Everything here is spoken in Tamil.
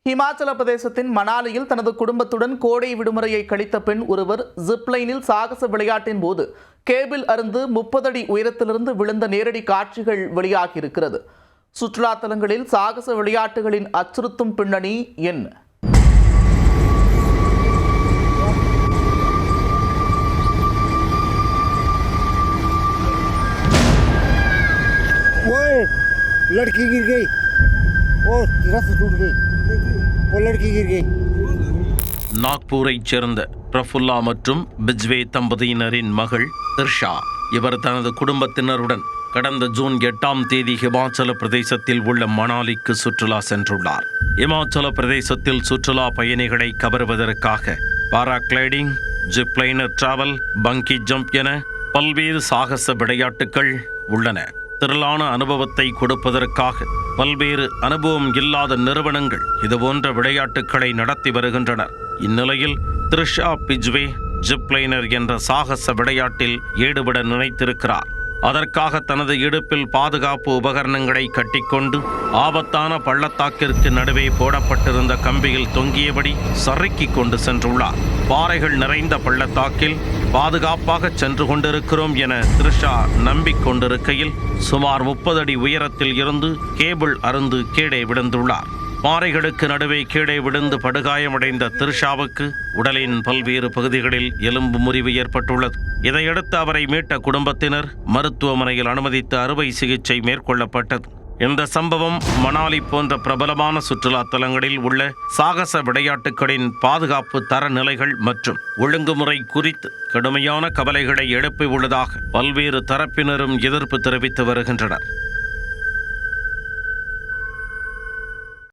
ஹிமாச்சல பிரதேசத்தின் மணாலியில் தனது குடும்பத்துடன் கோடை விடுமுறையை கழித்த பெண் ஒருவர் ஜிப்லைனில் சாகச விளையாட்டின் போது கேபிள் அருந்து 30 அடி உயரத்திலிருந்து விழுந்த நேரடி காட்சிகள் வெளியாகியிருக்கிறது. சுற்றுலா தலங்களில் சாகச விளையாட்டுகளின் அச்சுறுத்தும் பின்னணி என்ன? लड़की गिर गई, वो रस्सी टूट गई, वो लड़की गिर गई. நாக்பூரைச் சேர்ந்த பிரஃபுல்லா மற்றும் பிஜ்வே தம்பதியினரின் மகள் திர்ஷா. இவர் தனது குடும்பத்தினருடன் கடந்த ஜூன் 8ஆம் தேதி ஹிமாச்சல பிரதேசத்தில் உள்ள மணாலிக்கு சுற்றுலா சென்றுள்ளார். இமாச்சல பிரதேசத்தில் சுற்றுலா பயணிகளை கவருவதற்காக பாராகிளைடிங், ஜிப்லைனர் டிராவல், பங்கி ஜம்ப் என பல்வேறு சாகச விளையாட்டுகள் உள்ளன. திரளான அனுபவத்தை கொடுப்பதற்காக பல்வேறு அனுபவம் இல்லாத நிறுவனங்கள் இதுபோன்ற விளையாட்டுகளை நடத்தி வருகின்றனர். இந்நிலையில் திரிஷா பிஜ்வே ஜிப்லைனர் என்ற சாகச விளையாட்டில் ஈடுபட நினைத்திருக்கிறார். அதற்காக தனது இடுப்பில் பாதுகாப்பு உபகரணங்களை கட்டிக்கொண்டு ஆபத்தான பள்ளத்தாக்கிற்கு நடுவே போடப்பட்டிருந்த கம்பியில் தொங்கியபடி சறுக்கிக் கொண்டு சென்றுள்ளார். பாறைகள் நிறைந்த பள்ளத்தாக்கில் பாதுகாப்பாக சென்று கொண்டிருக்கிறோம் என திரிஷா நம்பிக்கொண்டிருக்கையில் சுமார் 30 அடி உயரத்தில் இருந்து கேபிள் அருந்து கீழே விழுந்துள்ளார். பாறைகளுக்கு நடுவே கீழே விழுந்து படுகாயமடைந்த திரிஷாவுக்கு உடலின் பல்வேறு பகுதிகளில் எலும்பு முறிவு ஏற்பட்டுள்ளது. இதையடுத்து அவரை மீட்ட குடும்பத்தினர் மருத்துவமனையில் அனுமதித்து அறுவை சிகிச்சை மேற்கொள்ளப்பட்டது. இந்த சம்பவம் மணாலி போன்ற பிரபலமான சுற்றுலா தலங்களில் உள்ள சாகச விளையாட்டுகளின் பாதுகாப்பு தரநிலைகள் மற்றும் ஒழுங்குமுறை குறித்து கடுமையான கவலைகளை எழுப்பியுள்ளதாக பல்வேறு தரப்பினரும் எதிர்ப்பு தெரிவித்து வருகின்றனர்.